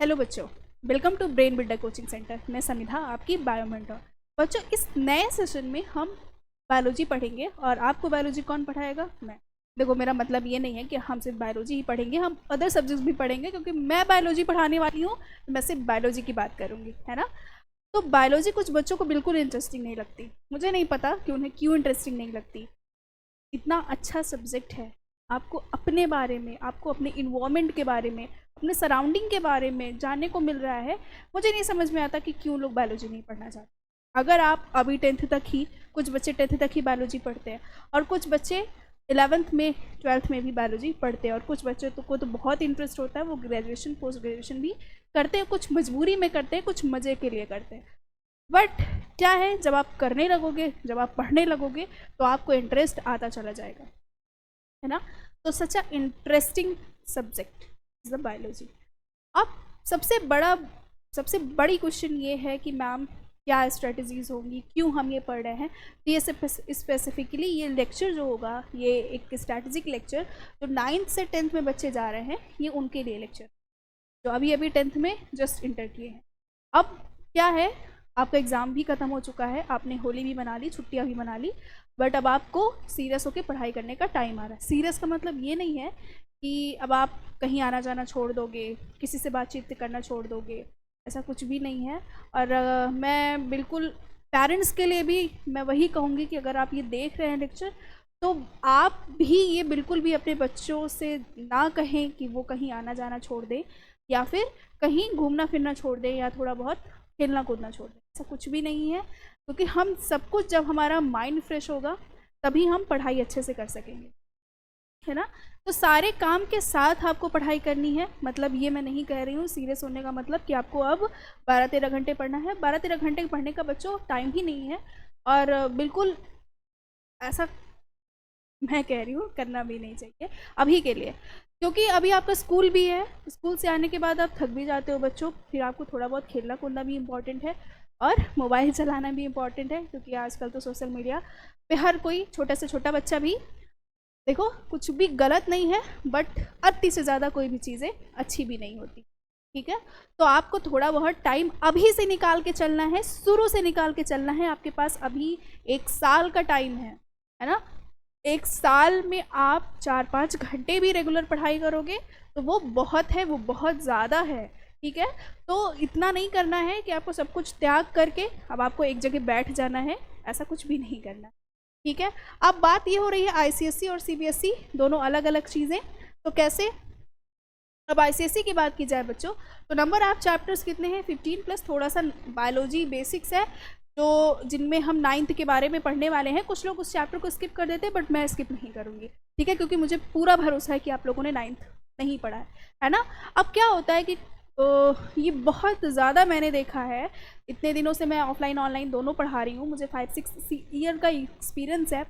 Hello बच्चों, welcome to brain builder coaching centre. मैं समिधा, आपकी बायो मेंटर। बच्चों, इस नए सेशन में हम बायोलॉजी पढ़ेंगे और आपको बायोलॉजी कौन पढ़ाएगा? मैं। देखो, मेरा मतलब ये नहीं है कि हम सिर्फ बायोलॉजी ही पढ़ेंगे, हम अदर सब्जेक्ट्स भी पढ़ेंगे, क्योंकि मैं बायोलॉजी पढ़ाने वाली हूँ तो मैं सिर्फ बायोलॉजी की बात करूँगी, है ना। तो बायोलॉजी कुछ बच्चों को बिल्कुल इंटरेस्टिंग नहीं लगती। मुझे नहीं पता कि उन्हें क्यों इंटरेस्टिंग नहीं लगती। इतना अच्छा सब्जेक्ट है, आपको अपने बारे में, आपको अपने इन्वायरमेंट के बारे में, अपने सराउंडिंग के बारे में जानने को मिल रहा है। मुझे नहीं समझ में आता कि क्यों लोग बायोलॉजी नहीं पढ़ना चाहते। अगर आप अभी 10th तक ही, कुछ बच्चे 10th तक ही बायोलॉजी पढ़ते हैं और कुछ बच्चे 11th में 12th में भी बायोलॉजी पढ़ते हैं, और कुछ बच्चों को तो बहुत इंटरेस्ट होता है, वो ग्रेजुएशन पोस्ट ग्रेजुएशन भी करते हैं। कुछ मजबूरी में करते हैं, कुछ मज़े के लिए करते हैं। बट क्या है, जब आप करने लगोगे, जब आप पढ़ने लगोगे तो आपको इंटरेस्ट आता चला जाएगा, है ना। तो such a interesting subject is the biology. अब सबसे बड़ी क्वेश्चन ये है कि मैम क्या स्ट्रेटजीज होंगी, क्यों हम ये पढ़ रहे हैं। तो ये स्पेसिफिकली ये लेक्चर जो होगा, ये एक स्ट्रैटेजिक लेक्चर जो 9th से 10th में बच्चे जा रहे हैं, ये उनके लिए लेक्चर जो अभी 10th में जस्ट इंटर किए हैं। अब क्या है, आपका एग्ज़ाम भी ख़त्म हो चुका है, आपने होली भी मना ली, छुट्टियां भी मना ली, बट अब आपको सीरियस होकर पढ़ाई करने का टाइम आ रहा है। सीरियस का मतलब ये नहीं है कि अब आप कहीं आना जाना छोड़ दोगे, किसी से बातचीत करना छोड़ दोगे, ऐसा कुछ भी नहीं है। और मैं बिल्कुल पेरेंट्स के लिए भी मैं वही कहूँगी कि अगर आप ये देख रहे हैं लेक्चर, तो आप भी ये बिल्कुल भी अपने बच्चों से ना कहें कि वो कहीं आना जाना छोड़ दें, या फिर कहीं घूमना फिरना छोड़ दें, या थोड़ा बहुत खेलना कूदना छोड़ दें। ऐसा कुछ भी नहीं है, क्योंकि हम सब कुछ, जब हमारा माइंड फ्रेश होगा तभी हम पढ़ाई अच्छे से कर सकेंगे, है ना। तो सारे काम के साथ आपको पढ़ाई करनी है। मतलब ये मैं नहीं कह रही हूँ सीरियस होने का मतलब कि आपको अब 12-13 घंटे पढ़ना है। 12-13 घंटे पढ़ने का बच्चों टाइम ही नहीं है, और बिल्कुल ऐसा मैं कह रही हूँ करना भी नहीं चाहिए अभी के लिए, क्योंकि अभी आपका स्कूल भी है। स्कूल से आने के बाद आप थक भी जाते हो बच्चों, फिर आपको थोड़ा बहुत खेलना कूदना भी इम्पॉर्टेंट है, और मोबाइल चलाना भी इम्पॉर्टेंट है, क्योंकि आजकल तो सोशल मीडिया पे हर कोई, छोटा से छोटा बच्चा भी, देखो कुछ भी गलत नहीं है, बट अति से ज़्यादा कोई भी चीज़ें अच्छी भी नहीं होती, ठीक है। तो आपको थोड़ा बहुत टाइम अभी से निकाल के चलना है, शुरू से निकाल के चलना है। आपके पास अभी 1 साल का टाइम है ना। 1 साल में आप 4-5 घंटे भी रेगुलर पढ़ाई करोगे तो वो बहुत है, वो बहुत ज़्यादा है, ठीक है। तो इतना नहीं करना है कि आपको सब कुछ त्याग करके अब आपको एक जगह बैठ जाना है, ऐसा कुछ भी नहीं करना, ठीक है। अब बात ये हो रही है ICSE और CBSE दोनों अलग अलग चीज़ें, तो कैसे। अब ICSE की बात की जाए बच्चों, तो नंबर ऑफ चैप्टर्स कितने हैं? 15 प्लस थोड़ा सा बायोलॉजी बेसिक्स है, तो जिनमें हम 9th के बारे में पढ़ने वाले हैं। कुछ लोग उस चैप्टर को स्किप कर देते हैं, बट मैं स्किप नहीं करूँगी, ठीक है, क्योंकि मुझे पूरा भरोसा है कि आप लोगों ने 9th नहीं पढ़ा है ना। अब क्या होता है कि ये बहुत ज़्यादा मैंने देखा है, इतने दिनों से मैं ऑफलाइन ऑनलाइन दोनों पढ़ा रही हूँ, मुझे 5-6 ईयर का एक्सपीरियंस है।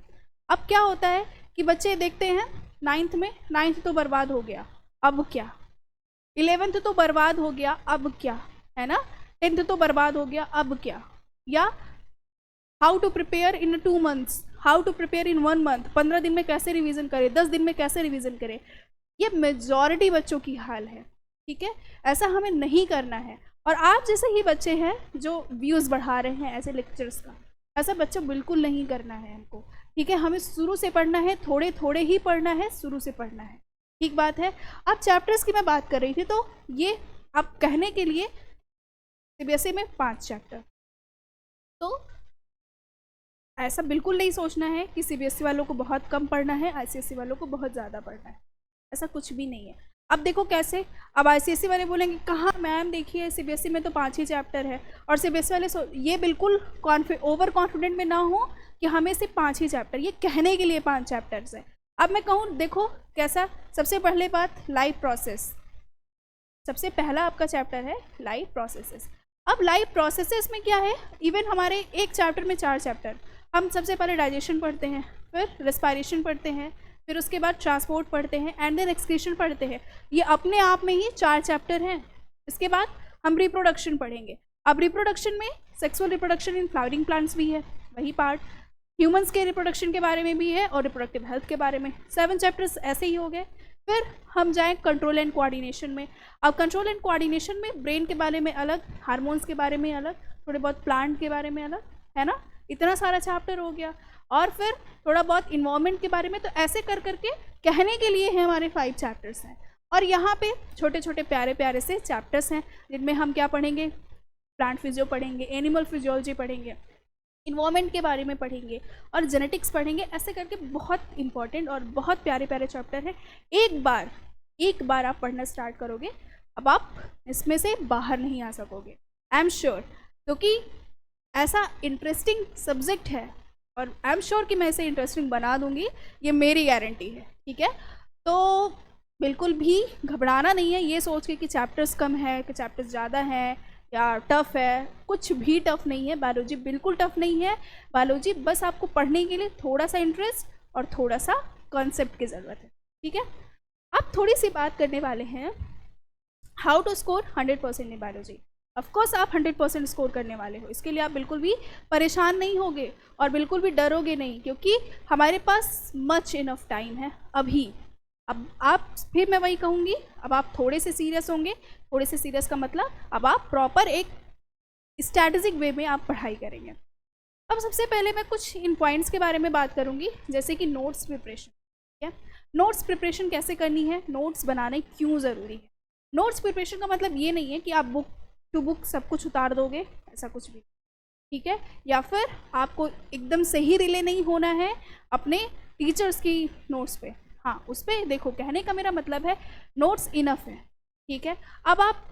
अब क्या होता है कि बच्चे देखते हैं 9th में, 9th तो बर्बाद हो गया, अब क्या। 11th तो बर्बाद हो गया, अब क्या, है ना। 10th तो बर्बाद हो गया, अब क्या। या how to prepare in 2 months, how to prepare in 1 month, 15 दिन में कैसे रिवीजन करें, 10 दिन में कैसे रिवीजन करें। ये मेजॉरिटी बच्चों की हाल है, ठीक है। ऐसा हमें नहीं करना है। और आप जैसे ही बच्चे हैं जो व्यूज़ बढ़ा रहे हैं ऐसे लेक्चर्स का, ऐसा बच्चा बिल्कुल नहीं करना है हमको, ठीक है। हमें शुरू से पढ़ना है, थोड़े थोड़े ही पढ़ना है, शुरू से पढ़ना है, ठीक बात है। अब चैप्टर्स की मैं बात कर रही थी, तो ये आप कहने के लिए CBSE में 5 चैप्टर, तो ऐसा बिल्कुल नहीं सोचना है कि CBSE वालों को बहुत कम पढ़ना है, ICSE वालों को बहुत ज़्यादा पढ़ना है, ऐसा कुछ भी नहीं है। अब देखो कैसे, अब ICSE वाले बोलेंगे कहाँ मैम, देखिए CBSE में तो 5 ही चैप्टर है, और CBSE वाले ये बिल्कुल ओवर कॉन्फिडेंट में ना हो कि हमें सिर्फ 5 ही चैप्टर, ये कहने के लिए 5 चैप्टर्स है। अब मैं कहूँ, देखो कैसा, सबसे पहले बात लाइव प्रोसेस, सबसे पहला आपका चैप्टर है लाइव प्रोसेसेस। अब लाइव प्रोसेसेस में क्या है, इवन हमारे एक चैप्टर में 4 चैप्टर, हम सबसे पहले डाइजेशन पढ़ते हैं, फिर रेस्पिरेशन पढ़ते हैं, फिर उसके बाद ट्रांसपोर्ट पढ़ते हैं, एंड देन एक्सक्रीशन पढ़ते हैं। ये अपने आप में ही 4 चैप्टर हैं। इसके बाद हम रिप्रोडक्शन पढ़ेंगे। अब रिप्रोडक्शन में sexual reproduction in flowering plants भी है, वही पार्ट, ह्यूमंस के रिप्रोडक्शन के बारे में भी है, और रिप्रोडक्टिव हेल्थ के बारे में। 7 चैप्टर्स ऐसे ही हो गए। फिर हम जाएं कंट्रोल एंड कोऑर्डिनेशन में। अब कंट्रोल एंड कोऑर्डिनेशन में ब्रेन के बारे में अलग, हार्मोन्स के बारे में अलग, थोड़े बहुत प्लांट के बारे में अलग, है ना, इतना सारा चैप्टर हो गया। और फिर थोड़ा बहुत इन्वायरमेंट के बारे में। तो ऐसे कर करके कहने के लिए है हमारे 5 चैप्टर्स हैं। और यहाँ पे छोटे छोटे प्यारे प्यारे से चैप्टर्स हैं जिनमें हम क्या पढ़ेंगे, प्लांट फिजियो पढ़ेंगे, एनिमल फिजियोलॉजी पढ़ेंगे, इन्वायरमेंट के बारे में पढ़ेंगे और जेनेटिक्स पढ़ेंगे। ऐसे करके बहुत इंपॉर्टेंट और बहुत प्यारे प्यारे चैप्टर हैं। एक बार आप पढ़ना स्टार्ट करोगे, अब आप इसमें से बाहर नहीं आ सकोगे, आई एम श्योर। क्योंकि ऐसा इंटरेस्टिंग सब्जेक्ट है और आई एम श्योर कि मैं इसे इंटरेस्टिंग बना दूंगी, ये मेरी गारंटी है, ठीक है। तो बिल्कुल भी घबराना नहीं है ये सोच के कि चैप्टर्स कम है, कि चैप्टर्स ज़्यादा हैं या टफ़ है। कुछ भी टफ़ नहीं है, बायोलॉजी बिल्कुल टफ़ नहीं है। बायोलॉजी बस आपको पढ़ने के लिए थोड़ा सा इंटरेस्ट और थोड़ा सा कॉन्सेप्ट की ज़रूरत है, ठीक है। अब थोड़ी सी बात करने वाले हैं how to score 100% in biology. Of course आप 100% स्कोर करने वाले हो, इसके लिए आप बिल्कुल भी परेशान नहीं होगे और बिल्कुल भी डरोगे नहीं, क्योंकि हमारे पास मच इनफ टाइम है अभी। अब आप, फिर मैं वही कहूँगी, अब आप थोड़े से सीरियस होंगे। थोड़े से सीरियस का मतलब अब आप प्रॉपर एक स्ट्रैटेजिक वे में आप पढ़ाई करेंगे। अब सबसे पहले मैं कुछ इन पॉइंट्स के बारे में बात करूँगी, जैसे कि नोट्स प्रिपरेशन, ठीक है। नोट्स प्रिपरेशन कैसे करनी है, नोट्स बनाने क्यों ज़रूरी है। नोट्स प्रिपरेशन का मतलब ये नहीं है कि आप बुक टू बुक सब कुछ उतार दोगे, ऐसा कुछ भी, ठीक है। या फिर आपको एकदम सही रिले नहीं होना है अपने टीचर्स की नोट्स पे। हाँ, उस पर देखो, कहने का मेरा मतलब है नोट्स इनफ है, ठीक है। अब आप,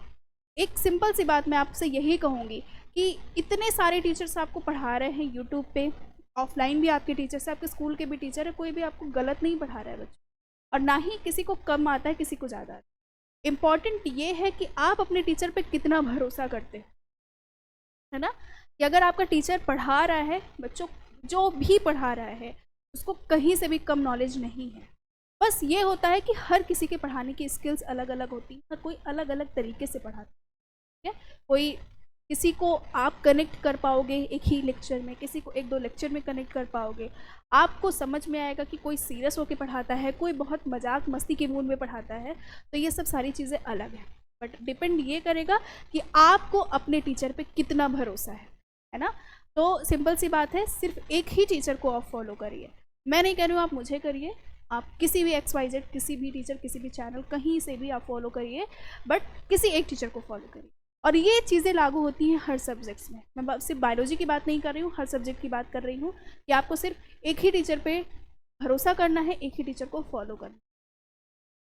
एक सिंपल सी बात मैं आपसे यही कहूँगी कि इतने सारे टीचर्स आपको पढ़ा रहे हैं यूट्यूब पे, ऑफलाइन भी आपके टीचर्स हैं, आपके स्कूल के भी टीचर है, कोई भी आपको गलत नहीं पढ़ा रहा है बच्चों, और ना ही किसी को कम आता है किसी को ज़्यादा आता है। इम्पॉर्टेंट ये है कि आप अपने टीचर पे कितना भरोसा करते हैं, है ना। कि अगर आपका टीचर पढ़ा रहा है, बच्चों जो भी पढ़ा रहा है उसको कहीं से भी कम नॉलेज नहीं है। बस ये होता है कि हर किसी के पढ़ाने की स्किल्स अलग अलग होती हैं, हर कोई अलग अलग तरीके से पढ़ाता है, ठीक है। कोई, किसी को आप कनेक्ट कर पाओगे एक ही लेक्चर में, किसी को 1-2 लेक्चर में कनेक्ट कर पाओगे, आपको समझ में आएगा कि कोई सीरियस होकर पढ़ाता है, कोई बहुत मजाक मस्ती के मूड में पढ़ाता है। तो ये सब सारी चीज़ें अलग हैं, बट डिपेंड ये करेगा कि आपको अपने टीचर पे कितना भरोसा है ना। तो सिंपल सी बात है, सिर्फ एक ही टीचर को आप फॉलो करिए। मैं नहीं कह रही हूँ आप मुझे करिए, आप किसी भी XYZ, किसी भी टीचर, किसी भी चैनल, कहीं से भी आप फॉलो करिए, बट किसी एक टीचर को फॉलो करिए। और ये चीज़ें लागू होती हैं हर सब्जेक्ट्स में। मैं सिर्फ बायोलॉजी की बात नहीं कर रही हूँ, हर सब्जेक्ट की बात कर रही हूँ कि आपको सिर्फ एक ही टीचर पे भरोसा करना है, एक ही टीचर को फॉलो करना है।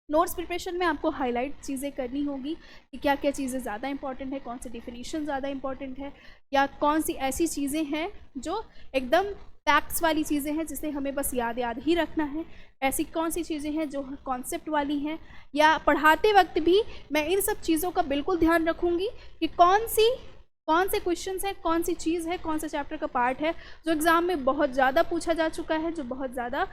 नोट्स प्रिपरेशन में आपको हाईलाइट चीज़ें करनी होगी कि क्या क्या चीज़ें ज़्यादा इंपॉर्टेंट है, कौन सी डिफिनीशन ज़्यादा इंपॉर्टेंट है, या कौन सी ऐसी चीज़ें हैं जो एकदम फैक्ट्स वाली चीज़ें हैं जिसे हमें बस याद ही रखना है, ऐसी कौन सी चीज़ें हैं जो कॉन्सेप्ट वाली हैं। या पढ़ाते वक्त भी मैं इन सब चीज़ों का बिल्कुल ध्यान रखूँगी कि कौन से क्वेश्चंस हैं, कौन सी चीज़ है, कौन सा चैप्टर का पार्ट है जो एग्ज़ाम में बहुत ज़्यादा पूछा जा चुका है, जो बहुत ज़्यादा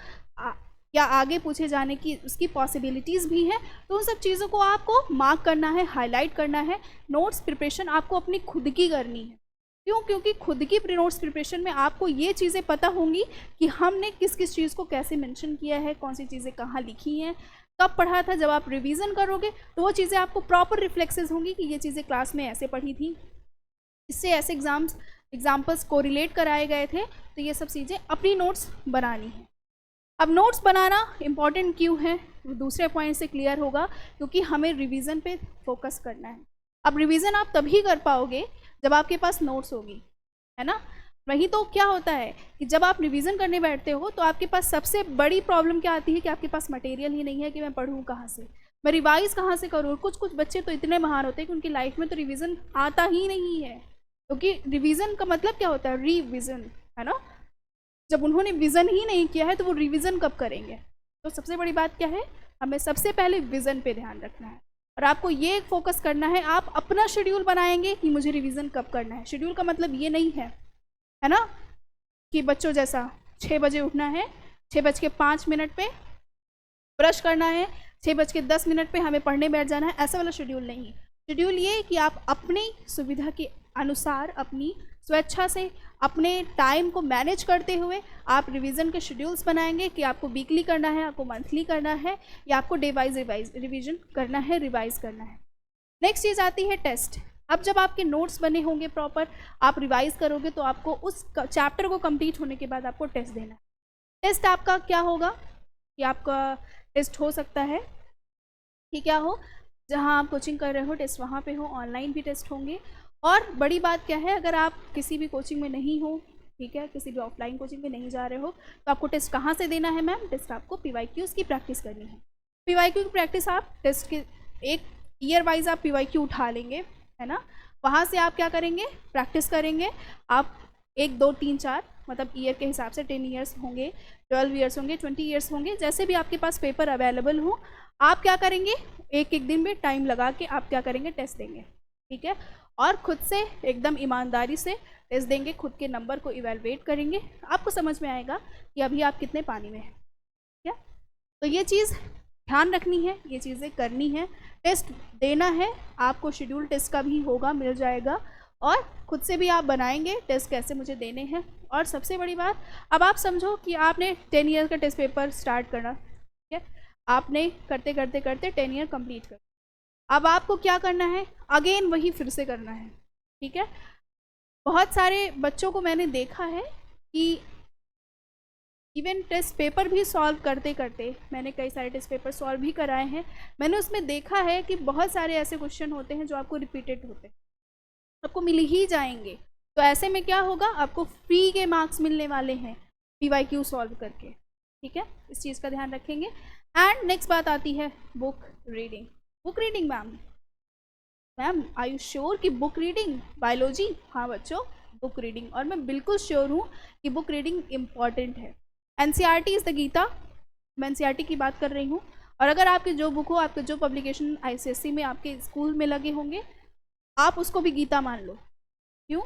या आगे पूछे जाने की उसकी पॉसिबिलिटीज़ भी हैं। तो उन सब चीज़ों को आपको मार्क करना है, हाईलाइट करना है। नोट्स प्रिपरेशन आपको अपनी खुद की करनी है। क्यों? क्योंकि खुद की नोट्स प्रिपरेशन में आपको ये चीज़ें पता होंगी कि हमने किस किस चीज़ को कैसे मेंशन किया है, कौन सी चीज़ें कहाँ लिखी हैं, कब पढ़ा था। जब आप रिवीजन करोगे तो वो चीज़ें आपको प्रॉपर रिफ्लेक्सेस होंगी कि ये चीज़ें क्लास में ऐसे पढ़ी थी, इससे ऐसे एग्जाम्पल्स को रिलेट कराए गए थे। तो ये सब चीज़ें अपनी नोट्स बनानी है। अब नोट्स बनाना इम्पॉर्टेंट क्यों है, दूसरे पॉइंट से क्लियर होगा, क्योंकि हमें रिवीजन पे फोकस करना है। अब रिवीजन आप तभी कर पाओगे जब आपके पास नोट्स होगी, है ना। वही तो क्या होता है कि जब आप रिवीजन करने बैठते हो तो आपके पास सबसे बड़ी प्रॉब्लम क्या आती है कि आपके पास मटेरियल ही नहीं है कि मैं पढ़ूँ कहाँ से, मैं रिवाइज़ कहाँ से करूँ। कुछ बच्चे तो इतने महान होते हैं कि उनकी लाइफ में तो रिवीजन आता ही नहीं है, क्योंकि रिवीजन का मतलब क्या होता है, रिविज़न, है ना। जब उन्होंने विज़न ही नहीं किया है तो वो रिवीजन कब करेंगे। तो सबसे बड़ी बात क्या है, हमें सबसे पहले विज़न पे ध्यान रखना है और आपको ये फोकस करना है। आप अपना शेड्यूल बनाएंगे कि मुझे रिवीजन कब करना है। शेड्यूल का मतलब ये नहीं है ना कि बच्चों जैसा 6 बजे उठना है, 6:05 पे ब्रश करना है, 6:10 पे हमें पढ़ने बैठ जाना है, ऐसा वाला शेड्यूल नहीं। शेड्यूल ये कि आप अपनी सुविधा के अनुसार, अपनी स्वेच्छा से, अपने टाइम को मैनेज करते हुए आप रिवीजन के शेड्यूल्स बनाएंगे कि आपको वीकली करना है, आपको मंथली करना है, या आपको डे वाइज रिवीजन करना है, रिवाइज करना है। नेक्स्ट चीज़ आती है टेस्ट। अब जब आपके नोट्स बने होंगे प्रॉपर, आप रिवाइज करोगे, तो आपको उस चैप्टर को कंप्लीट होने के बाद आपको टेस्ट देना है। टेस्ट आपका क्या होगा कि आपका टेस्ट हो सकता है कि क्या हो, जहाँ आप कोचिंग कर रहे हो टेस्ट वहाँ पे हो, ऑनलाइन भी टेस्ट होंगे। और बड़ी बात क्या है, अगर आप किसी भी कोचिंग में नहीं हो, ठीक है, किसी भी ऑफलाइन कोचिंग में नहीं जा रहे हो, तो आपको टेस्ट कहाँ से देना है मैम? टेस्ट आपको PYQs की प्रैक्टिस करनी है। PYQ की प्रैक्टिस आप टेस्ट के एक ईयर वाइज आप PYQ उठा लेंगे, है ना। वहाँ से आप क्या करेंगे? प्रैक्टिस करेंगे। आप 1 2 3 4 मतलब ईयर के हिसाब से 10 ईयर्स होंगे, 12 ईयर्स होंगे, 20 ईयर्स होंगे, जैसे भी आपके पास पेपर अवेलेबल हो, आप क्या करेंगे? एक एक दिन में टाइम लगा के आप क्या करेंगे? टेस्ट देंगे, ठीक है। और खुद से एकदम ईमानदारी से टेस्ट देंगे, खुद के नंबर को इवेलुएट करेंगे, आपको समझ में आएगा कि अभी आप कितने पानी में हैं, ठीक है। तो ये चीज़ ध्यान रखनी है, ये चीज़ें करनी है। टेस्ट देना है आपको, शेड्यूल टेस्ट का भी होगा, मिल जाएगा, और खुद से भी आप बनाएंगे टेस्ट कैसे मुझे देने हैं। और सबसे बड़ी बात, अब आप समझो कि आपने 10 ईयर का टेस्ट पेपर स्टार्ट करना, ठीक है, आपने करते करते करते 10 ईयर कंप्लीट कर, अब आपको क्या करना है? अगेन वही फिर से करना है, ठीक है। बहुत सारे बच्चों को मैंने देखा है कि इवन टेस्ट पेपर भी सॉल्व करते करते, मैंने कई सारे टेस्ट पेपर सॉल्व भी कराए हैं, मैंने उसमें देखा है कि बहुत सारे ऐसे क्वेश्चन होते हैं जो आपको रिपीटेड होते हैं, आपको मिल ही जाएंगे। तो ऐसे में क्या होगा? आपको फ्री के मार्क्स मिलने वाले हैं PYQ सॉल्व करके, ठीक है। इस चीज़ का ध्यान रखेंगे। एंड नेक्स्ट बात आती है book reading. Book reading ma'am are you sure कि बुक रीडिंग बायोलॉजी? हाँ बच्चों, बुक रीडिंग, और मैं बिल्कुल श्योर हूँ कि बुक रीडिंग इम्पॉर्टेंट है। NCERT इज़ द गीता, मैं NCERT की बात कर रही हूँ। और अगर आपके जो बुक हो, आपके जो पब्लिकेशन ICSE में आपके स्कूल में लगे होंगे, आप उसको भी गीता मान लो। क्यों?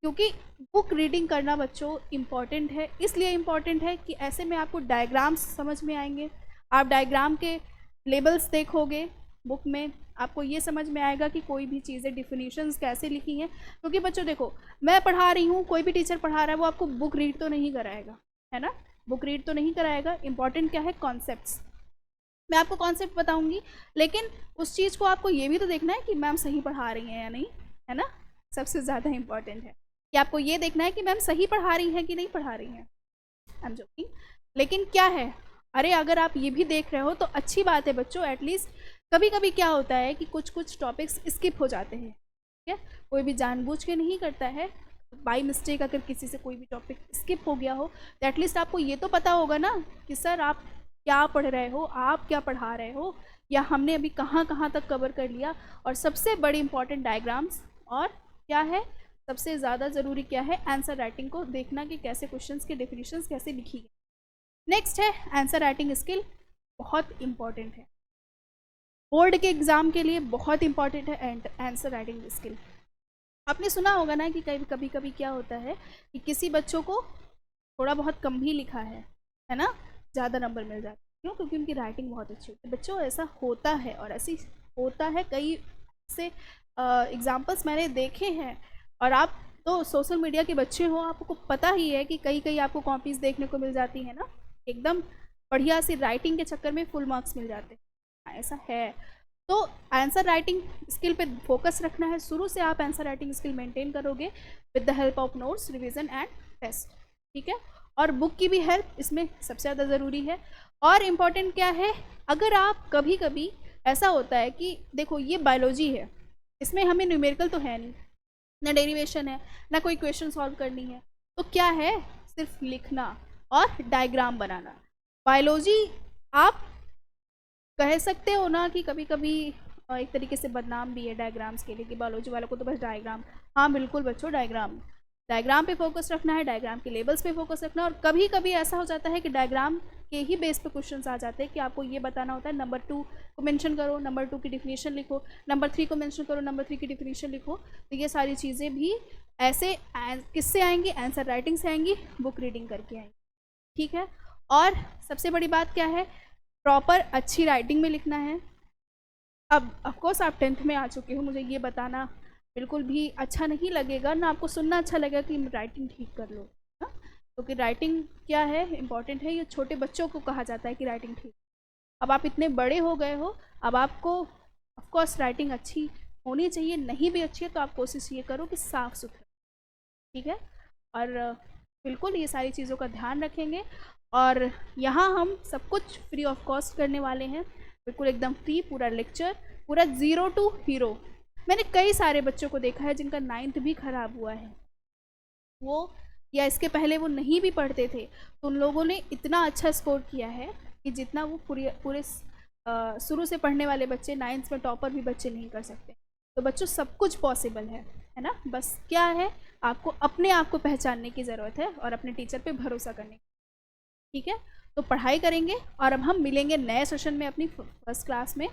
क्योंकि बुक रीडिंग करना बच्चों इम्पॉर्टेंट है। इसलिए इम्पॉर्टेंट है कि ऐसे में आपको डायग्राम्स समझ में आएंगे, आप डायग्राम के लेबल्स देखोगे बुक में, आपको ये समझ में आएगा कि कोई भी चीज़ें डिफिनीशंस कैसे लिखी हैं। क्योंकि बच्चों देखो, मैं पढ़ा रही हूँ, कोई भी टीचर पढ़ा रहा है, वो आपको बुक रीड तो नहीं कराएगा, है ना, बुक रीड तो नहीं कराएगा। इंपॉर्टेंट क्या है? कॉन्सेप्ट्स। मैं आपको कॉन्सेप्ट बताऊंगी, लेकिन उस चीज़ को आपको ये भी तो देखना है कि मैम सही पढ़ा रही हैं या नहीं, है ना। सबसे ज़्यादा इंपॉर्टेंट है कि आपको ये देखना है कि मैम सही पढ़ा रही हैं कि नहीं पढ़ा रही हैं। I am joking. लेकिन क्या है, अरे अगर आप ये भी देख रहे हो तो अच्छी बात है बच्चों। एटलीस्ट कभी कभी क्या होता है कि कुछ टॉपिक्स स्किप हो जाते हैं, ठीक है। कोई भी जानबूझ के नहीं करता है, बाई मिस्टेक अगर किसी से कोई भी टॉपिक स्किप हो गया हो, तो एटलीस्ट आपको ये तो पता होगा ना कि सर आप क्या पढ़ रहे हो, आप क्या पढ़ा रहे हो, या हमने अभी कहाँ कहाँ तक कवर कर लिया। और सबसे बड़ी इंपॉर्टेंट डायग्राम्स, और क्या है सबसे ज़्यादा ज़रूरी क्या है? आंसर राइटिंग को देखना कि कैसे क्वेश्चंस के डेफिनेशंस कैसे लिखी गई। नेक्स्ट है आंसर राइटिंग स्किल, बहुत इंपॉर्टेंट है, बोर्ड के एग्ज़ाम के लिए बहुत इंपॉर्टेंट है आंसर राइटिंग स्किल। आपने सुना होगा ना कि कभी कभी क्या होता है कि किसी बच्चों को थोड़ा बहुत कम भी लिखा है ना, ज़्यादा नंबर मिल जाते हैं। क्यों? क्योंकि उनकी राइटिंग बहुत अच्छी होती है। बच्चों ऐसा होता है, और ऐसी होता है, कई से एग्जाम्पल्स मैंने देखे हैं। और आप तो सोशल मीडिया के बच्चे हो, आपको पता ही है कि कई आपको कॉपीज़ देखने को मिल जाती है ना, एकदम बढ़िया सी राइटिंग के चक्कर में फुल मार्क्स मिल जाते हैं, ऐसा है। तो आंसर राइटिंग स्किल पे फोकस रखना है। शुरू से आप आंसर राइटिंग स्किल मेंटेन करोगे with the help of notes, revision and test, ठीक है। और बुक की भी हेल्प इसमें सबसे ज़्यादा ज़रूरी है। और इम्पॉर्टेंट क्या है, अगर आप कभी कभी ऐसा होता है कि देखो ये बायोलॉजी है, इसमें हमें न्यूमेरिकल तो है नहीं, ना डेरिवेशन है, ना कोई क्वेश्चन सॉल्व करनी है, तो क्या है? सिर्फ लिखना और डायग्राम बनाना। बायोलॉजी आप कह सकते हो ना कि कभी कभी एक तरीके से बदनाम भी है डायग्राम्स के लिए कि बायोलॉजी वालों को तो बस डायग्राम। हाँ बिल्कुल बच्चों, डायग्राम पे फोकस रखना है, डायग्राम के लेबल्स पे फोकस रखना है। और कभी कभी ऐसा हो जाता है कि डायग्राम के ही बेस पे क्वेश्चंस आ जाते हैं कि आपको ये बताना होता है नंबर 2 को मेंशन करो, नंबर 2 की डिफिनीशन लिखो, नंबर 3 को मेंशन करो, नंबर 3 की डिफिनीशन लिखो। तो ये सारी चीज़ें भी ऐसे किससे आएंगी? आंसर राइटिंग से आएंगी, बुक रीडिंग करके आएंगी, ठीक है। और सबसे बड़ी बात क्या है? प्रॉपर अच्छी राइटिंग में लिखना है। अब ऑफकोर्स आप 10th में आ चुके हो, मुझे ये बताना बिल्कुल भी अच्छा नहीं लगेगा ना, आपको सुनना अच्छा लगेगा कि राइटिंग ठीक कर लो, हाँ, क्योंकि राइटिंग क्या है, इम्पॉर्टेंट है, ये छोटे बच्चों को कहा जाता है कि राइटिंग ठीक। अब आप इतने बड़े हो गए हो, अब आपको ऑफकोर्स राइटिंग अच्छी होनी चाहिए, नहीं भी अच्छी है तो आप कोशिश ये करो कि साफ़ सुथरा, ठीक है। और बिल्कुल ये सारी चीज़ों का ध्यान रखेंगे। और यहाँ हम सब कुछ फ्री ऑफ कॉस्ट करने वाले हैं, बिल्कुल एकदम फ्री, पूरा लेक्चर, पूरा 0 to हीरो। मैंने कई सारे बच्चों को देखा है जिनका 9th भी ख़राब हुआ है, वो या इसके पहले वो नहीं भी पढ़ते थे, तो उन लोगों ने इतना अच्छा स्कोर किया है कि जितना वो पूरे शुरू से पढ़ने वाले बच्चे 9th में टॉपर भी बच्चे नहीं कर सकते। तो बच्चों सब कुछ पॉसिबल है ना, बस क्या है, आपको अपने आप को पहचानने की ज़रूरत है और अपने टीचर पे भरोसा करने की, ठीक है। तो पढ़ाई करेंगे और अब हम मिलेंगे नए सेशन में अपनी फर्स्ट क्लास में।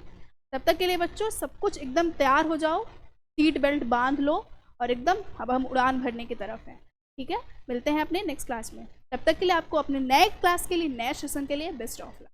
तब तक के लिए बच्चों सब कुछ एकदम तैयार हो जाओ, सीट बेल्ट बांध लो और एकदम अब हम उड़ान भरने की तरफ हैं, ठीक है। मिलते हैं अपने नेक्स्ट क्लास में, तब तक के लिए आपको अपने नए क्लास के लिए, नए सेशन के लिए बेस्ट ऑफ लक।